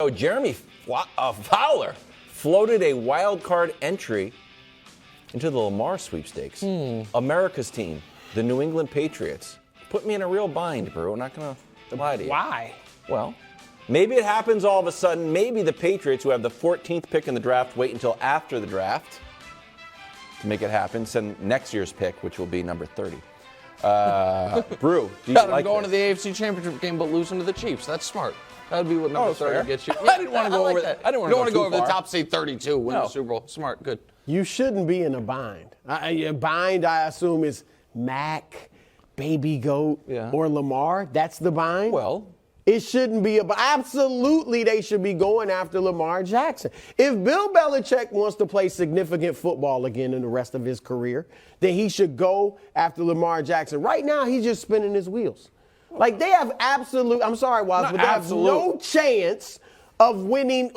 Jeremy Fowler floated a wild card entry into the Lamar sweepstakes. America's team, the New England Patriots. Put me in a real bind, bro. I'm not going to lie to you. Why? Well, maybe it happens all of a sudden. Maybe the Patriots, who have the 14th pick in the draft, wait until after the draft to make it happen. Send next year's pick, which will be number 30. Brew, do you Got him like going this? to the AFC Championship game, but losing to the Chiefs. That's smart. That would be what number 30 fair. gets you. I didn't want to go over that. I didn't want to go over too the far. top seed 32, win the Super Bowl. Smart, good. You shouldn't be in a bind. A bind, I assume, is Mac, Baby Goat, or Lamar. That's the bind? Well, it shouldn't be absolutely they should be going after Lamar Jackson. If Bill Belichick wants to play significant football again in the rest of his career, then he should go after Lamar Jackson. Right now, he's just spinning his wheels. Like, they have I'm sorry, Woz, but they have no chance of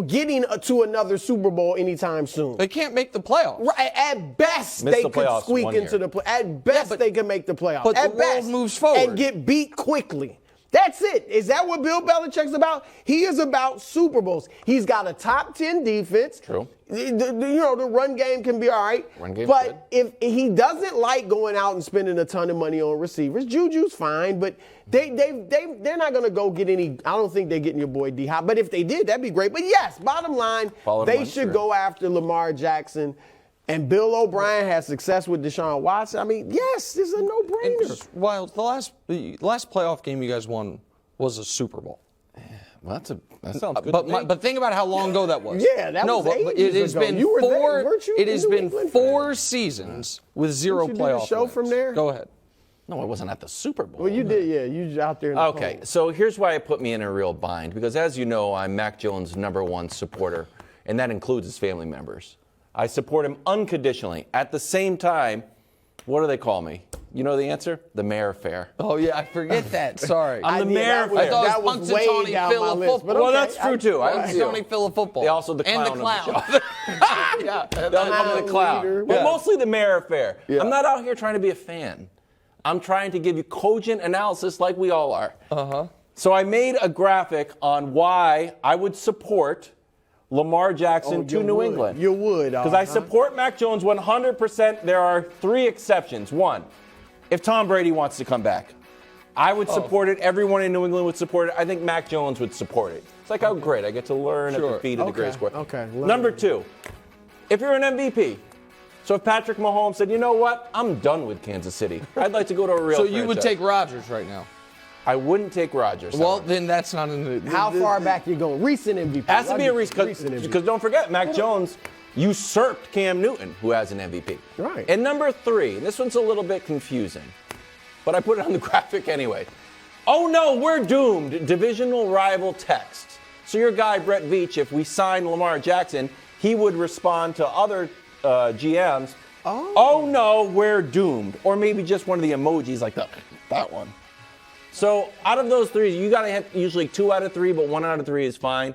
getting to another Super Bowl anytime soon. They can't make the playoffs. Right, at best, they could squeak into the playoffs. At best, they can make the playoffs. But at the world best, moves forward. and get beat quickly. That's it. Is that what Bill Belichick's about? He is about Super Bowls. He's got a top 10 defense. True. The run game can be all right. But if he doesn't like going out and spending a ton of money on receivers, Juju's fine, but they're not going to go get any. I don't think they're getting your boy D-Hop. But if they did, that'd be great. But yes, bottom line, they should go after Lamar Jackson. And Bill O'Brien has success with Deshaun Watson. I mean, yes, this is a no-brainer. Well, the last playoff game you guys won was a Super Bowl. Well, that sounds good. But think about how long ago that was. Yeah, that was ages it has ago. been You were there, four. weren't you? It has New been England 4 seasons with 0 Didn't you playoff do the show wins. from there? Go ahead. No, I wasn't at the Super Bowl. Well, you did, yeah. You out there in the Okay, cold. so here's why it put me in a real bind. Because as you know, I'm Mac Jones' #1 supporter, and that includes his family members. I support him unconditionally. At the same time, what do they call me? You know the answer? The Mayor Fair. Oh, yeah, I forget that. Sorry. I'm the Mayor that was, Fair. I thought that it was was way Punxsutawney down Phil my of list. football. But Well, okay, that's true, too. I see Punxsutawney Phil of football. They also the and clown the of clown. the show. Yeah. I'm the clown. leader. But Yeah. mostly the Mayor Fair. Yeah. I'm not out here trying to be a fan. I'm trying to give you cogent analysis like we all are. Uh-huh. So I made a graphic on why I would support Lamar Jackson to New England. You would. Because I support Mac Jones 100%. There are 3 exceptions. 1, if Tom Brady wants to come back, I would support it. Everyone in New England would support it. I think Mac Jones would support it. It's like, oh, great. I get to learn at the feet of the great square. Okay. Number 2, if you're an MVP. So if Patrick Mahomes said, you know what, I'm done with Kansas City. I'd like to go to a real So you would franchise." take Rodgers right now? I wouldn't take Rodgers. Well, then that's not in the... How far back you going? Recent MVP. Has to be a recent recent MVP. because don't forget, Mac Jones usurped Cam Newton, who has an MVP. Right. And number 3, and this one's a little bit confusing, but I put it on the graphic anyway. Oh no, we're doomed. Divisional rival text. So your guy Brett Veach, if we sign Lamar Jackson, he would respond to other GMs. Oh no, we're doomed. Or maybe just one of the emojis like that one. So out of those 3, you got to hit usually 2 out of 3, but 1 out of 3 is fine.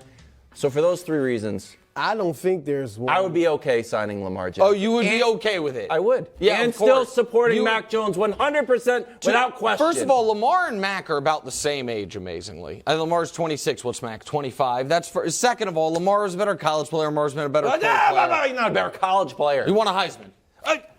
So for those 3 reasons, I don't think there's one. I would be okay signing Lamar Jackson. Oh, you would be okay with it? I would. Yeah, and of still course. supporting Mac Jones 100% without question. First of all, Lamar and Mac are about the same age, amazingly. Lamar's 26. What's Mac? 25. That's for. Second of all, Lamar is a better college player. Lamar's been a better pro player. He's not a better college player. He won a Heisman.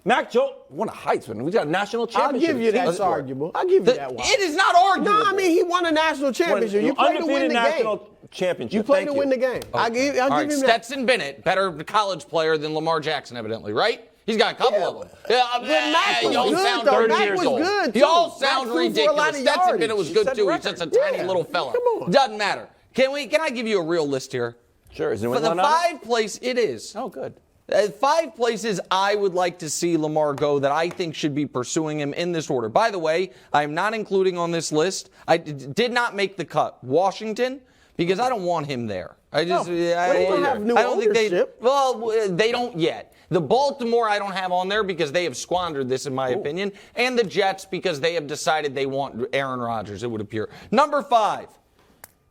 Mac Jones won a Heisman. We got a national I'll championship. give you that's arguable. I'll give you that one. It is not arguable. No, I mean, he won a national championship. You play to win the game. national championship. You play Thank to win the game. I'll give All right, him that. Stetson Bennett, better college player than Lamar Jackson, evidently, right? He's got a couple of them. But Mac was y'all good, sound though. 30 Mac years was old. good, too. Y'all Mac sound threw for a lot ridiculous. of Stetson yardage. Bennett was You good, said too. He's record. just a tiny Yeah. little fella. Come on. Doesn't matter. Can I give you a real list here? Sure. Is New For the England on it? 5 place, it is. Oh, good. 5 places I would like to see Lamar go that I think should be pursuing him in this order. By the way, I am not including on this list. I did not make the cut. Washington, because I don't want him there. I don't have new think ownership. they don't yet. The Baltimore I don't have on there because they have squandered this, in my opinion. And the Jets because they have decided they want Aaron Rodgers, it would appear. Number 5,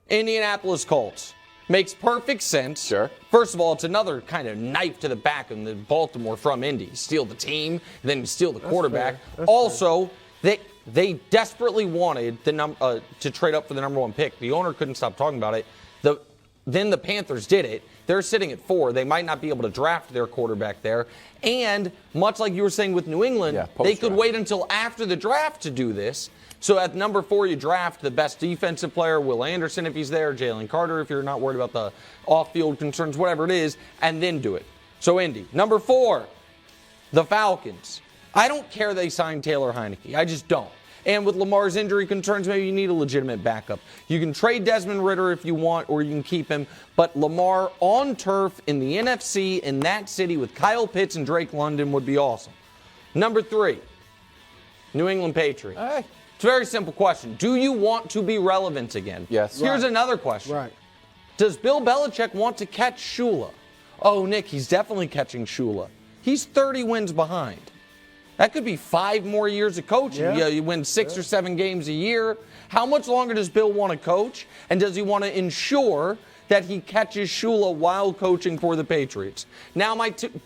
Indianapolis Colts. Makes perfect sense. Sure. First of all, it's another kind of knife to the back of the Baltimore from Indy. Steal the team, then steal the quarterback. Also, they desperately wanted to trade up for the number 1 pick. The owner couldn't stop talking about it. then the Panthers did it. They're sitting at 4. They might not be able to draft their quarterback there. And much like you were saying with New England, they could wait until after the draft to do this. So at number 4, you draft the best defensive player, Will Anderson if he's there, Jalen Carter if you're not worried about the off-field concerns, whatever it is, and then do it. So Indy. Number 4, the Falcons. I don't care they signed Taylor Heineke. I just don't. And with Lamar's injury concerns, maybe you need a legitimate backup. You can trade Desmond Ridder if you want, or you can keep him. But Lamar on turf in the NFC in that city with Kyle Pitts and Drake London would be awesome. Number 3, New England Patriots. Hey. It's a very simple question. Do you want to be relevant again? Yes. Here's another question. Right. Does Bill Belichick want to catch Shula? Oh, Nick, he's definitely catching Shula. He's 30 wins behind. That could be 5 more years of coaching. Yeah. You win 6 or 7 games a year. How much longer does Bill want to coach? And does he want to ensure that he catches Shula while coaching for the Patriots? Now,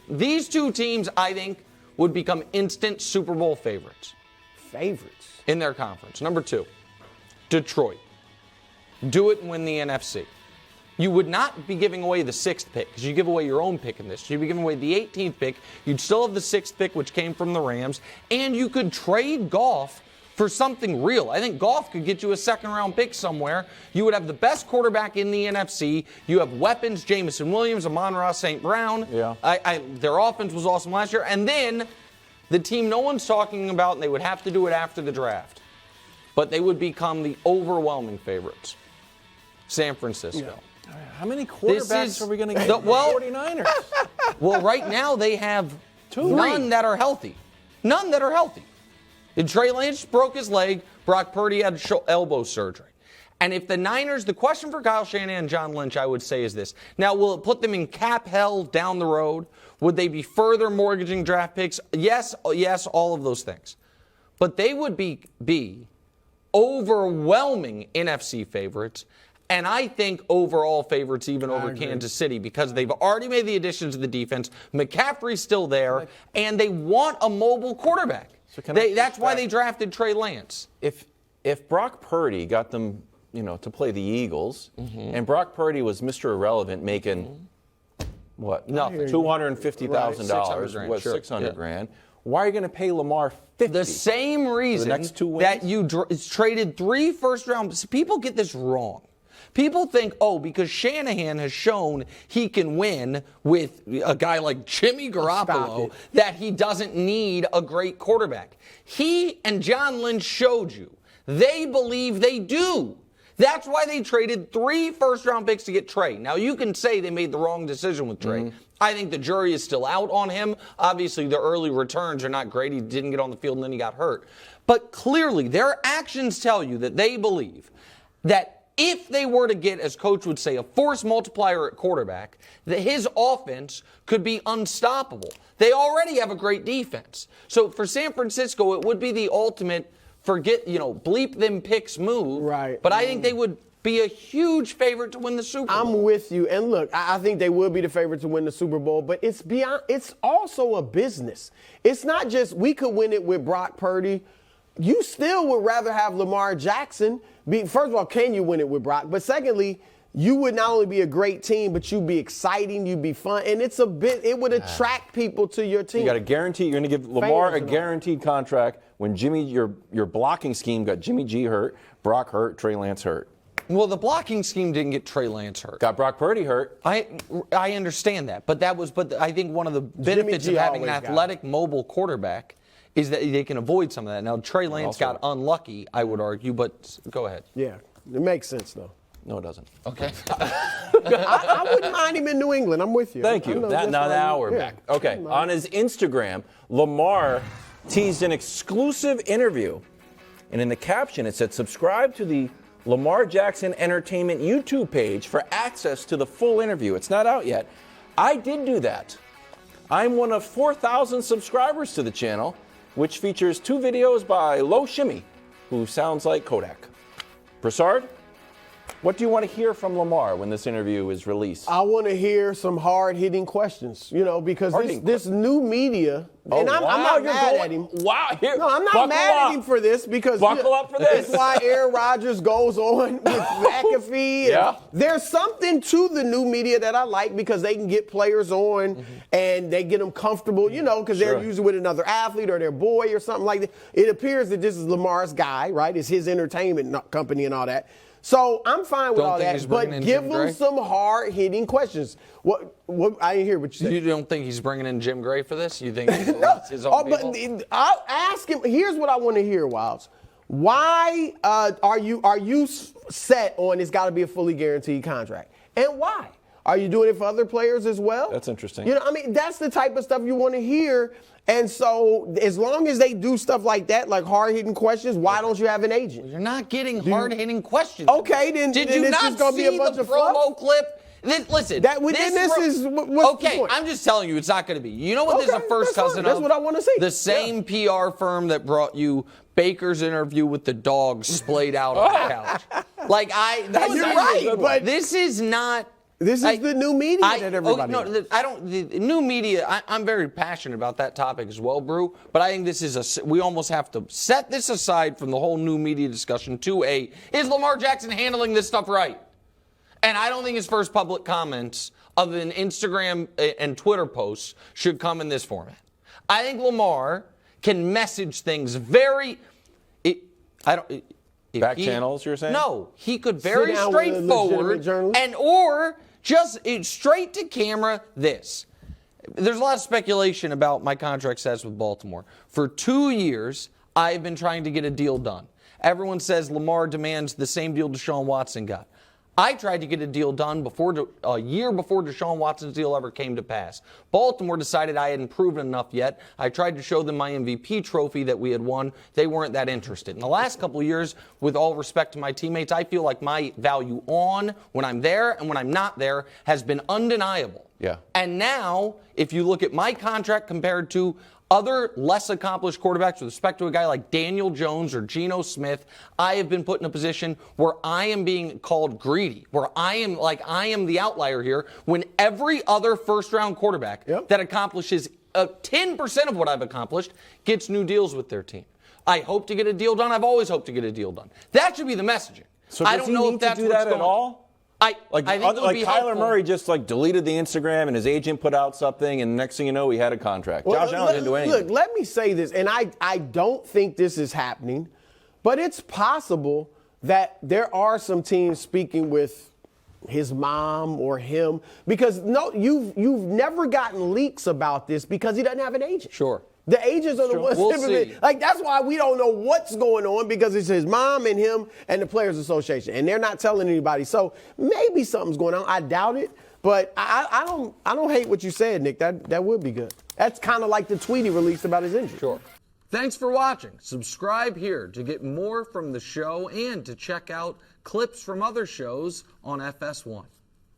these 2 teams, I think, would become instant Super Bowl favorites. Favorites? In their conference. Number 2, Detroit. Do it and win the NFC. You would not be giving away the 6th pick because you give away your own pick in this. You'd be giving away the 18th pick. You'd still have the 6th pick, which came from the Rams. And you could trade Goff for something real. I think Goff could get you a 2nd-round pick somewhere. You would have the best quarterback in the NFC. You have weapons, Jamison Williams, Amon-Ra St. Brown. Yeah. Their offense was awesome last year. And then the team no one's talking about, and they would have to do it after the draft. But they would become the overwhelming favorites. San Francisco. Yeah. How many quarterbacks are we going to get the 49ers? Well, right now they have 2. none that are healthy. None that are healthy. And Trey Lance broke his leg. Brock Purdy had elbow surgery. And if the Niners, the question for Kyle Shanahan and John Lynch, I would say is this. Now, will it put them in cap hell down the road? Would they be further mortgaging draft picks? Yes, all of those things. But they would be overwhelming NFC favorites, and I think overall favorites even over Kansas City because they've already made the additions to the defense. McCaffrey's still there, and they want a mobile quarterback. So that's why they drafted Trey Lance. If Brock Purdy got them, to play the Eagles, and Brock Purdy was Mr. Irrelevant making what? Nothing. $250,000. What? Sure. $600,000. Why are you going to pay Lamar $50? The same reason the next 2 wins? that you traded 3 first-round. People get this wrong. People think, because Shanahan has shown he can win with a guy like Jimmy Garoppolo, that he doesn't need a great quarterback. He and John Lynch showed you. They believe they do. That's why they traded 3 first-round picks to get Trey. Now, you can say they made the wrong decision with Trey. I think the jury is still out on him. Obviously, the early returns are not great. He didn't get on the field, and then he got hurt. But clearly, their actions tell you that they believe that if they were to get, as Coach would say, a force multiplier at quarterback, that his offense could be unstoppable. They already have a great defense. So for San Francisco, it would be the ultimate bleep them picks move. Right. But I think they would be a huge favorite to win the Super Bowl. I'm with you. And look, I think they will be the favorite to win the Super Bowl, but it's also a business. It's not just we could win it with Brock Purdy. You still would rather have Lamar Jackson. First of all, can you win it with Brock? But secondly, you would not only be a great team, but you'd be exciting, you'd be fun, and it would attract people to your team. You got a guarantee. You're going to give Lamar a guaranteed contract when your blocking scheme got Jimmy G hurt, Brock hurt, Trey Lance hurt. Well, the blocking scheme didn't get Trey Lance hurt. Got Brock Purdy hurt. I understand that, but I think one of the benefits of having an athletic, mobile quarterback is that they can avoid some of that. Now, Trey Lance got unlucky, I would argue, but go ahead. Yeah, it makes sense, though. No, it doesn't. Okay. I wouldn't mind him in New England. I'm with you. Thank you. Now we're back. Okay. On his Instagram, Lamar teased an exclusive interview. And in the caption, it said, subscribe to the Lamar Jackson Entertainment YouTube page for access to the full interview. It's not out yet. I did do that. I'm one of 4,000 subscribers to the channel, which features 2 videos by Lo Shimmy, who sounds like Kodak. Broussard? What do you want to hear from Lamar when this interview is released? I want to hear some hard-hitting questions, because this new media, and I'm not mad at him. Wow. No, I'm not mad at him for this because Buckle up for this. That's why Aaron Rodgers goes on with McAfee. Yeah. There's something to the new media that I like because they can get players on and they get them comfortable, because they're usually with another athlete or their boy or something like that. It appears that this is Lamar's guy, right? It's his entertainment company and all that. So I'm fine with all that, but give them some hard-hitting questions. What I didn't hear what you said. You don't think he's bringing in Jim Gray for this? You think it's his own people? But I'll ask him. Here's what I want to hear, Wilds. Why are you set on it's got to be a fully guaranteed contract, and why? Are you doing it for other players as well? That's interesting. That's the type of stuff you want to hear. And so as long as they do stuff like that, like hard-hitting questions, why don't you have an agent? You're not getting hard-hitting questions. Okay, then Did then you it's not just gonna see be a bunch the of fluff? promo clip? Listen, what's okay. the point? I'm just telling you, it's not going to be. You know what? This is a first cousin of. That's what I want to see. The same PR firm that brought you Baker's interview with the dog splayed out on the couch. You're right, but this is not. This is the new media that everybody. The new media. I'm very passionate about that topic as well, Brew. But I think this is we almost have to set this aside from the whole new media discussion is Lamar Jackson handling this stuff right? And I don't think his first public comments other than Instagram and Twitter posts should come in this format. I think Lamar can message things very. Back channels, you're saying? No, he could very straightforward or just straight to camera this. There's a lot of speculation about my contract status with Baltimore. For 2 years, I've been trying to get a deal done. Everyone says Lamar demands the same deal Deshaun Watson got. I tried to get a deal done a year before Deshaun Watson's deal ever came to pass. Baltimore decided I hadn't proven enough yet. I tried to show them my MVP trophy that we had won. They weren't that interested. In the last couple of years, with all respect to my teammates, I feel like my value when I'm there and when I'm not there has been undeniable. Yeah. And now, if you look at my contract compared to other less accomplished quarterbacks with respect to a guy like Daniel Jones or Geno Smith, I have been put in a position where I am being called greedy, where I am the outlier here when every other first-round quarterback that accomplishes 10% of what I've accomplished gets new deals with their team. I hope to get a deal done. I've always hoped to get a deal done. That should be the messaging. So I don't know if that's what's going on. All? I think it would be Kyler helpful. Murray just deleted the Instagram and his agent put out something and next thing you know he had a contract. Josh Allen didn't do anything. Look, let me say this, and I don't think this is happening, but it's possible that there are some teams speaking with his mom or him because you've never gotten leaks about this because he doesn't have an agent. Sure. The agents are the ones typically, that's why we don't know what's going on because it's his mom and him and the Players Association, and they're not telling anybody. So maybe something's going on. I doubt it, but I don't hate what you said, Nick. That would be good. That's kind of like the tweet he released about his injury. Sure. Thanks for watching. Subscribe here to get more from the show and to check out clips from other shows on FS1.